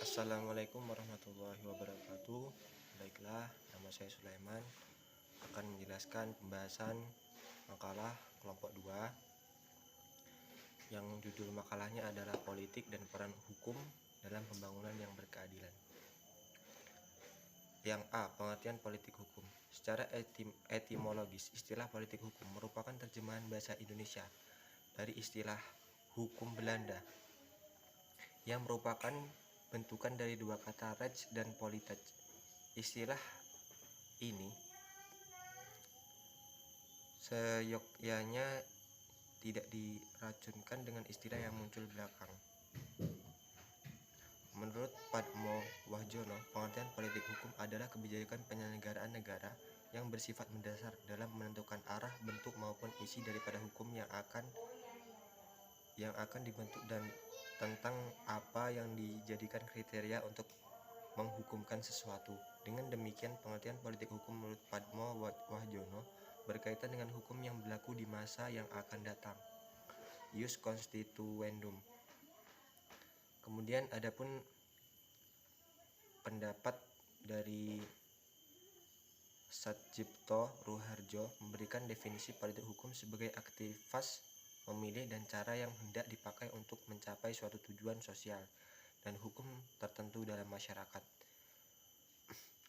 Assalamualaikum warahmatullahi wabarakatuh. Baiklah, nama saya Sulaiman akan menjelaskan pembahasan makalah kelompok 2 yang judul makalahnya adalah politik dan peran hukum dalam pembangunan yang berkeadilan. Yang A. Pengertian politik hukum. Secara etimologis, istilah politik hukum merupakan terjemahan bahasa Indonesia dari istilah hukum Belanda yang merupakan bentukan dari dua kata recht dan politik. Istilah ini seyogyanya tidak diracunkan dengan istilah yang muncul belakang. Menurut Padmo Wahjono, pengertian politik hukum adalah kebijakan penyelenggaraan negara yang bersifat mendasar dalam menentukan arah, bentuk maupun isi daripada hukum yang akan dibentuk dan tentang apa yang dijadikan kriteria untuk menghukumkan sesuatu. Dengan demikian, pengertian politik hukum menurut Padmo Wahjono berkaitan dengan hukum yang berlaku di masa yang akan datang. Ius constituendum. Kemudian adapun pendapat dari Satjipto Ruharjo memberikan definisi politik hukum sebagai aktivitas memilih dan cara yang hendak dipakai untuk mencapai suatu tujuan sosial dan hukum tertentu dalam masyarakat.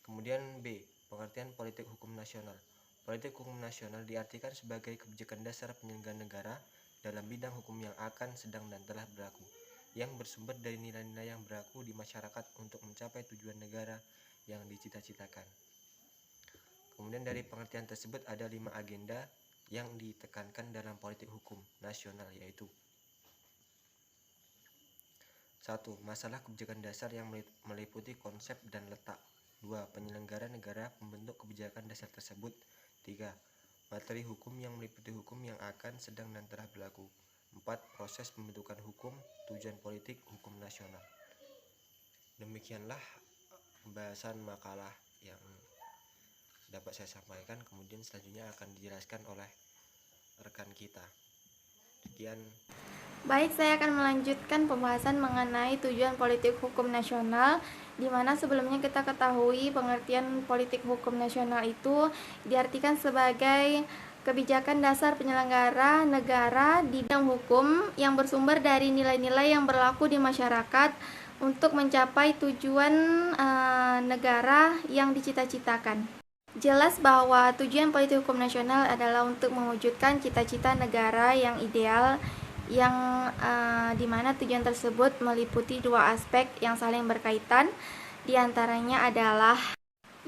Kemudian B. Pengertian politik hukum nasional. Politik hukum nasional diartikan sebagai kebijakan dasar penyelenggaraan negara dalam bidang hukum yang akan, sedang, dan telah berlaku, yang bersumber dari nilai-nilai yang berlaku di masyarakat untuk mencapai tujuan negara yang dicita-citakan. Kemudian dari pengertian tersebut ada 5 agenda yang ditekankan dalam politik hukum nasional, yaitu 1. Masalah kebijakan dasar yang meliputi konsep dan letak. 2. Penyelenggara negara pembentuk kebijakan dasar tersebut. 3. Materi hukum yang meliputi hukum yang akan, sedang, dan telah berlaku. 4. Proses pembentukan hukum, tujuan politik hukum nasional. Demikianlah pembahasan makalah yang dapat saya sampaikan. Kemudian selanjutnya akan dijelaskan oleh rekan kita. Sekian. Baik, saya akan melanjutkan pembahasan mengenai tujuan politik hukum nasional, di mana sebelumnya kita ketahui pengertian politik hukum nasional itu diartikan sebagai kebijakan dasar penyelenggara negara di bidang hukum yang bersumber dari nilai-nilai yang berlaku di masyarakat untuk mencapai tujuan negara yang dicita-citakan. Jelas bahwa tujuan politik hukum nasional adalah untuk mewujudkan cita-cita negara yang ideal, yang dimana tujuan tersebut meliputi 2 aspek yang saling berkaitan. Di antaranya adalah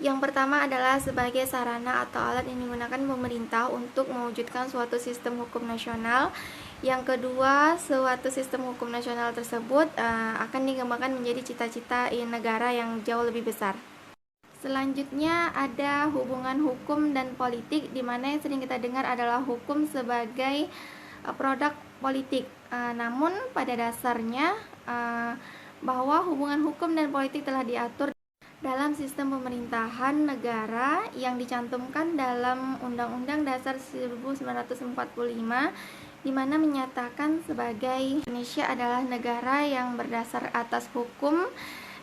yang pertama adalah sebagai sarana atau alat yang digunakan pemerintah untuk mewujudkan suatu sistem hukum nasional. Yang kedua, suatu sistem hukum nasional tersebut akan dikembangkan menjadi cita-cita negara yang jauh lebih besar. Selanjutnya ada hubungan hukum dan politik, di mana yang sering kita dengar adalah hukum sebagai produk politik. Namun pada dasarnya bahwa hubungan hukum dan politik telah diatur dalam sistem pemerintahan negara yang dicantumkan dalam Undang-Undang Dasar 1945, di mana menyatakan sebagai Indonesia adalah negara yang berdasar atas hukum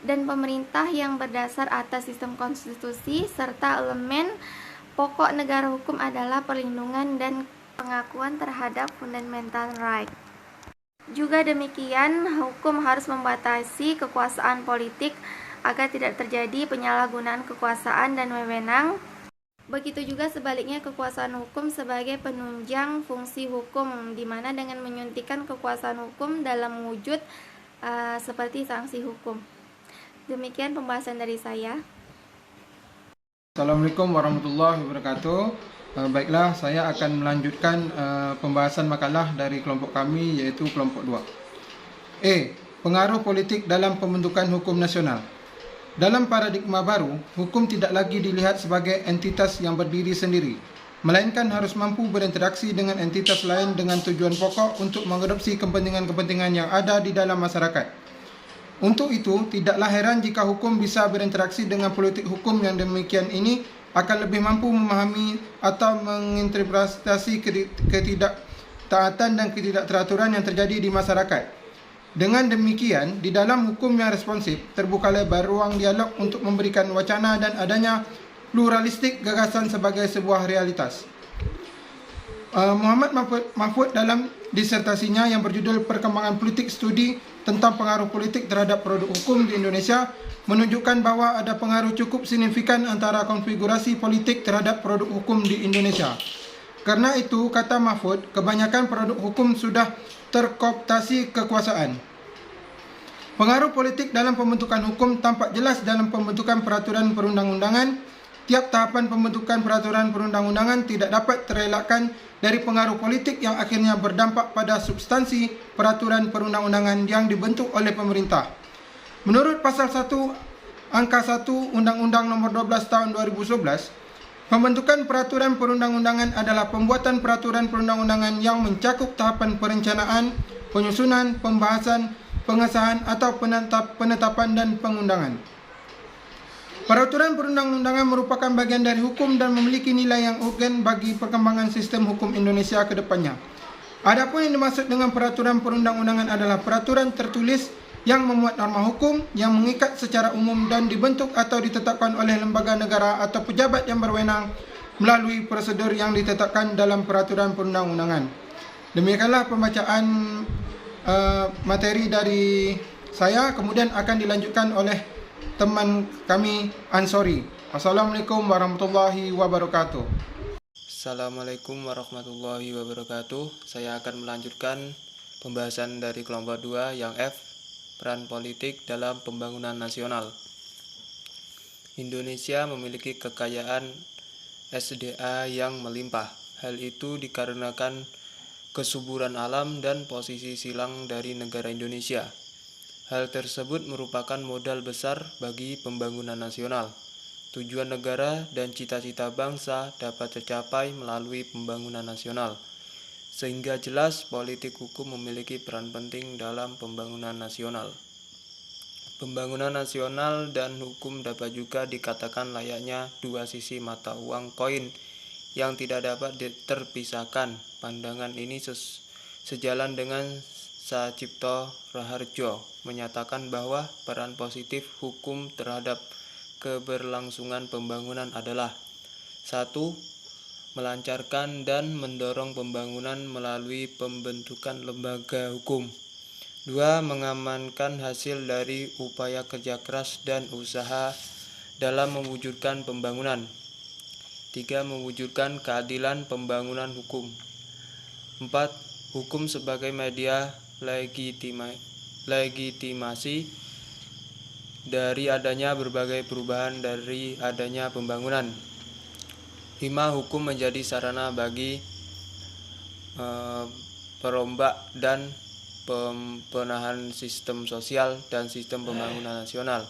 dan pemerintah yang berdasar atas sistem konstitusi, serta elemen pokok negara hukum adalah perlindungan dan pengakuan terhadap fundamental right. Juga demikian, hukum harus membatasi kekuasaan politik agar tidak terjadi penyalahgunaan kekuasaan dan wewenang. Begitu juga sebaliknya, kekuasaan hukum sebagai penunjang fungsi hukum, di mana dengan menyuntikkan kekuasaan hukum dalam wujud seperti sanksi hukum. Demikian pembahasan dari saya. Assalamualaikum warahmatullahi wabarakatuh. Baiklah, saya akan melanjutkan pembahasan makalah dari kelompok kami, yaitu kelompok 2. Pengaruh politik dalam pembentukan hukum nasional. Dalam paradigma baru, hukum tidak lagi dilihat sebagai entitas yang berdiri sendiri, melainkan harus mampu berinteraksi dengan entitas lain dengan tujuan pokok untuk mengadopsi kepentingan-kepentingan yang ada di dalam masyarakat. Untuk itu, tidaklah heran jika hukum bisa berinteraksi dengan politik hukum yang demikian ini akan lebih mampu memahami atau menginterpretasi ketidaktaatan dan ketidakteraturan yang terjadi di masyarakat. Dengan demikian, di dalam hukum yang responsif, terbuka lebar ruang dialog untuk memberikan wacana dan adanya pluralistik gagasan sebagai sebuah realitas. Muhammad Mahfud dalam disertasinya yang berjudul Perkembangan Politik Studi tentang Pengaruh Politik terhadap Produk Hukum di Indonesia menunjukkan bahwa ada pengaruh cukup signifikan antara konfigurasi politik terhadap produk hukum di Indonesia. Karena itu, kata Mahfud, kebanyakan produk hukum sudah terkooptasi kekuasaan. Pengaruh politik dalam pembentukan hukum tampak jelas dalam pembentukan peraturan perundang-undangan. Tiap tahapan pembentukan peraturan perundang-undangan tidak dapat terelakkan dari pengaruh politik yang akhirnya berdampak pada substansi peraturan perundang-undangan yang dibentuk oleh pemerintah. Menurut Pasal 1 Angka 1 Undang-Undang Nomor 12 Tahun 2011, pembentukan peraturan perundang-undangan adalah pembuatan peraturan perundang-undangan yang mencakup tahapan perencanaan, penyusunan, pembahasan, pengesahan atau penetapan dan pengundangan. Peraturan perundang-undangan merupakan bagian dari hukum dan memiliki nilai yang urgen bagi perkembangan sistem hukum Indonesia ke depannya. Adapun yang dimaksud dengan peraturan perundang-undangan adalah peraturan tertulis yang memuat norma hukum yang mengikat secara umum dan dibentuk atau ditetapkan oleh lembaga negara atau pejabat yang berwenang melalui prosedur yang ditetapkan dalam peraturan perundang-undangan. Demikianlah pembacaan materi dari saya, kemudian akan dilanjutkan oleh teman kami Ansori. Assalamualaikum warahmatullahi wabarakatuh. Assalamualaikum warahmatullahi wabarakatuh. Saya akan melanjutkan pembahasan dari kelompok 2 yang F, peran politik dalam pembangunan nasional. Indonesia memiliki kekayaan SDA yang melimpah. Hal itu dikarenakan kesuburan alam dan posisi silang dari negara Indonesia. Hal tersebut merupakan modal besar bagi pembangunan nasional. Tujuan negara dan cita-cita bangsa dapat tercapai melalui pembangunan nasional. Sehingga jelas politik hukum memiliki peran penting dalam pembangunan nasional. Pembangunan nasional dan hukum dapat juga dikatakan layaknya dua sisi mata uang koin yang tidak dapat terpisahkan. Pandangan ini sejalan dengan Sacipto Raharjo menyatakan bahwa peran positif hukum terhadap keberlangsungan pembangunan adalah 1. Melancarkan dan mendorong pembangunan melalui pembentukan lembaga hukum. 2. Mengamankan hasil dari upaya kerja keras dan usaha dalam mewujudkan pembangunan. 3. Mewujudkan keadilan pembangunan hukum. 4. Hukum sebagai media legitimasi dari adanya berbagai perubahan dari adanya pembangunan. 5. Hukum menjadi sarana bagi perombak dan pembenahan sistem sosial dan sistem pembangunan nasional.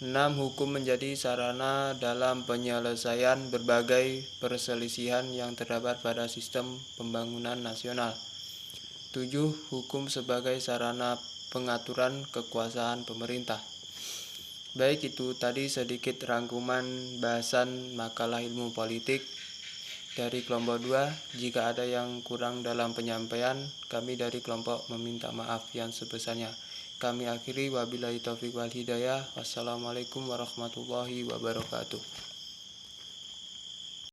6. Hukum menjadi sarana dalam penyelesaian berbagai perselisihan yang terdapat pada sistem pembangunan nasional. 7. Hukum sebagai sarana pengaturan kekuasaan pemerintah. Baik, itu tadi sedikit rangkuman bahasan makalah ilmu politik dari kelompok 2. Jika ada yang kurang dalam penyampaian, kami dari kelompok meminta maaf yang sebesarnya. Kami akhiri, wabillahi taufiq wal hidayah. Wassalamualaikum warahmatullahi wabarakatuh.